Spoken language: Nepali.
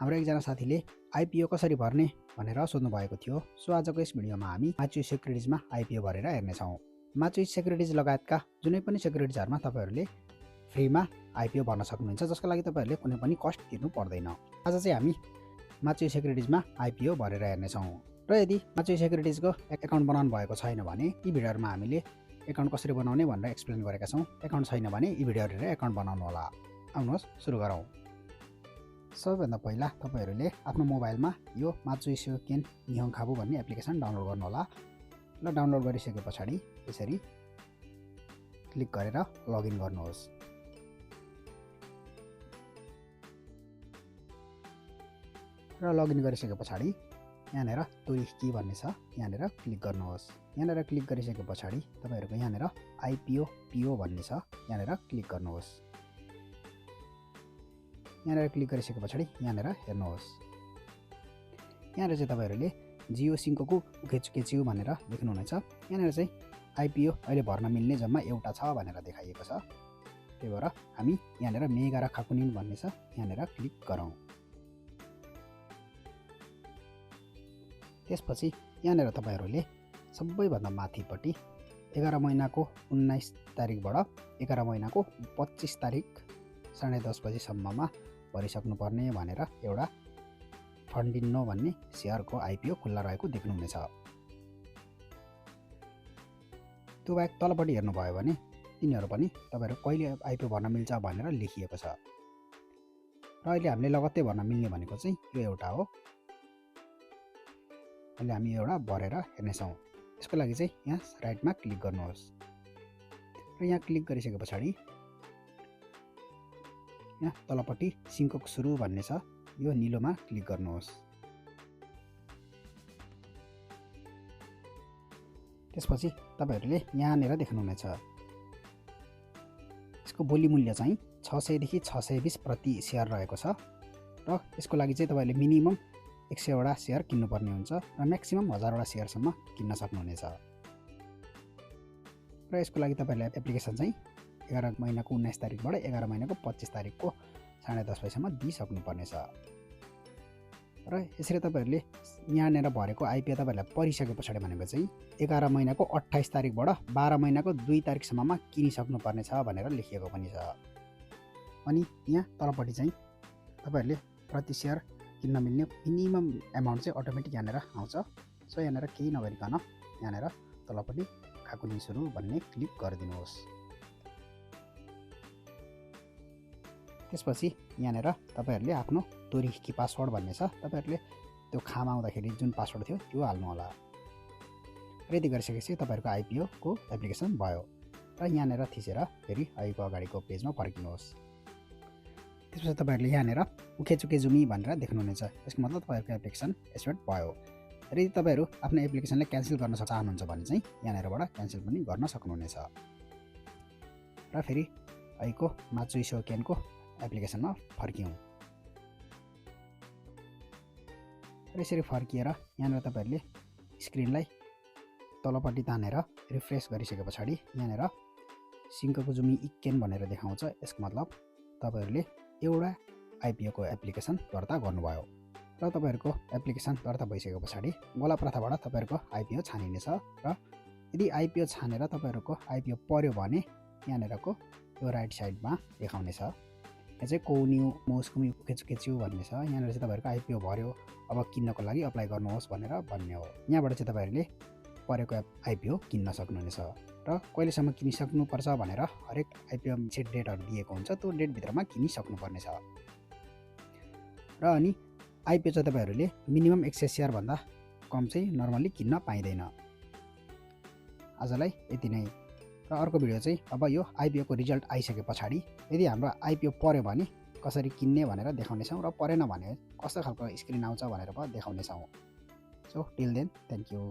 हाम्रो एकजना साथीले आइपिओ कसरी भर्ने भनेर सोध्नु भएको थियो। सो आजको यस भिडियोमा हामी माचुई सेक्युरिटिजमा आइपिओ भरेर हेर्नेछौँ। माचुई सेक्युरिटिज लगायतका जुनै पनि सेक्युरिटिजहरुमा तपाईहरुले फ्रीमा आइपिओ भर्न सक्नुहुन्छ, जसको लागि तपाईहरुले कुनै पनि कस्ट तिर्नु पर्दैन। आज चाहिँ हामी माचुई सेक्युरिटिजमा आइपिओ भरेर हेर्नेछौँ। र यदि माचुई सेक्युरिटिजको एकाउन्ट बनाउनु भएको छैन भने यी भिडियोहरुमा हामीले एकाउन्ट कसरी बनाउने भनेर एक्सप्लेन गरेका छौँ। एकाउन्ट छैन भने यी भिडियोहरु हेरेर एकाउन्ट बनाउनु होला। आउनुहोस् सुरु गरौँ। सबैभन्दा पहिला तपाईहरुले आफ्नो मोबाइलमा यो माचुई सेक्युन निहोङखाबु भन्ने एप्लिकेसन डाउनलोड गर्नु होला। ल डाउनलोड गरिसके पछाडी यसरी क्लिक गरेर लगइन गर्नुहोस्। र लगइन गरिसके पछाडी यहाँनेर तोरिकी भन्ने छ, यहाँनेर क्लिक गर्नुहोस्। यहाँनेर क्लिक गरिसके पछाडी तपाईहरुको यहाँनेर आइपिओ पिओ भन्ने छ, यहाँनेर क्लिक गर्नुहोस्। यहाँनेर क्लिक गरिसके पछाडी यहाँनेर हेर्नुहोस्। यहाँनेर चाहिँ तपाईहरुले जियो सिङ्कोको उखेचुकेच्यु भनेर देख्नुहुनेछ। यहाँनेर चाहिँ आइपिओ अहिले भर्न मिल्ने जम्मा एउटा छ भनेर देखाइएको छ। त्यही भएर हामी यहाँनेर मेगा र खाकुनिन भन्ने छ, यहाँनेर क्लिक गरौँ। त्यसपछि यहाँनेर तपाईहरुले सबैभन्दा माथिपट्टि 11 महिनाको 19 तारिकबाट 11 महिनाको 25 तारिक 10:30 बजेसम्ममा भरिसक्नुपर्ने भनेर एउटा फन्डिनो भन्ने शेयरको आइपिओ खुल्ला रहेको देख्नुहुनेछ। त्यो बाहेक तलपट्टि हेर्नुभयो भने तिनीहरू पनि तपाईहरु कहिले आइपिओ भर्न मिल्छ भनेर लेखिएको छ। र अहिले हामीले लगत्तै भर्न मिल्ने भनेको चाहिँ यो एउटा हो। अहिले हामी एउटा भरेर हेर्नेछौँ। यसको लागि चाहिँ यहाँ राइटमा क्लिक गर्नुहोस्। र यहाँ क्लिक गरिसके पछाडी यहाँ तलपट्टि सिङ्कोक सुरु भन्ने छ, यो निलोमा क्लिक गर्नुहोस्। त्यसपछि तपाईहरुले यहाँनेर देख्नुहुनेछ यसको बोली मूल्य चाहिँ 600 देखि 620 प्रति शेयर रहेको छ। र यसको लागि चाहिँ तपाईहरुले मिनिमम 100 वटा शेयर किन्नुपर्ने हुन्छ र म्याक्सिमम 1000 वटा शेयरसम्म किन्न सक्नुहुनेछ। र यसको लागि तपाईहरुले एप्लिकेसन चाहिँ 11 महिनाको 19 तारिकबाट 11 महिनाको 25 तारिकको 10:30 बजेसम्म दिइसक्नुपर्ने छ। र यसरी तपाईहरुले यहाँनेर भरेको आइपिओ तपाईहरुलाई परिसके पछाडी भनेको चाहिँ 11 महिनाको 28 तारिकबाट 12 महिनाको 2 तारिकसम्ममा किनिसक्नुपर्ने छ भनेर लेखिएको पनि छ। अनि यहाँ तलपट्टि चाहिँ तपाईहरुले प्रति शेयर किन्न मिल्ने मिनिमम एमाउन्ट चाहिँ अटोमेटिक यहाँनेर आउँछ। सो यहाँनेर केही नगरिकन यहाँनेर तलपट्टि खाकुनिन सुरु भन्ने क्लिक गरिदिनुहोस्। त्यसपछि यहाँनेर तपाईहरुले आफ्नो तोरिकी पासवर्ड भन्ने छ, तपाईहरुले त्यो खामा आउँदाखेरि जुन पासवर्ड थियो त्यो हाल्नु होला। यदि गरिसकेपछि तपाईहरुको आइपिओ को एप्लिकेसन भयो। र यहाँनेर थिचेर फेरि अहिलेको अगाडिको पेजमा फर्किनुहोस्। त्यसपछि तपाईहरुले यहाँनेर उखेचुकेजुमी भनेर देख्नुहुनेछ। यसको मतलब तपाईहरुको एप्लिकेसन एक्टिभेट भयो। र यदि तपाईहरु आफ्नो एप्लिकेसनलाई क्यान्सल गर्न चाहनुहुन्छ भने चाहिँ यहाँनेरबाट क्यान्सल पनि गर्न सक्नुहुनेछ। र फेरि अहिलेको माचुई सेक्युनको एप्लिकेसनमा फर्कियौँ। र यसरी फर्किएर यहाँनेर तपाईहरुले स्क्रिनलाई तलपट्टि तानेर रिफ्रेश गरिसके पछाडी यहाँनेर सिङ्कोको जुमी इक्केन भनेर देखाउँछ। यसको मतलब तपाईहरुले एउटा आइपिओ को एप्लिकेसन दर्ता गर्नुभयो। र तपाईहरुको एप्लिकेसन दर्ता भइसके पछाडी गोला प्रथाबाट तपाईहरुको आइपिओ छानिनेछ। र यदि आइपिओ छानेर तपाईहरुको आइपिओ पर्यो भने यहाँनेरको यो राइट साइडमा देखाउने छ। यहाँ चाहिँ कोन्यु मोस्कुमी उखेचुकेच्यु भन्ने छ। यहाँनेर चाहिँ तपाईहरुको आइपिओ भर्यो, अब किन्नको लागि अप्लाई गर्नुहोस् भनेर भन्ने हो। यहाँबाट चाहिँ तपाईहरुले परेको आइपिओ किन्न सक्नुहुनेछ। र कहिलेसम्म किनिसक्नुपर्छ भनेर हरेक आइपिओ सेट डेटहरु दिएको हुन्छ, त्यो डेट भित्रमा किनिसक्नुपर्ने छ। र अनि आइपिओ चाहिँ तपाईहरुले मिनिमम 100 शेयर भन्दा कम चाहिँ नर्मली किन्न पाइदैन। आजलाई यति नै। र अर्को भिडियो चाहिँ अब यो आइपिओ को रिजल्ट आइसके पछाडी यदि हाम्रो आइपिओ पर्यो भने कसरी किन्ने भनेर देखाउने छौं, र परेन भने कस्तो खालको स्क्रिन आउँछ भनेर पनि देखाउने छौं। So till then, thank you.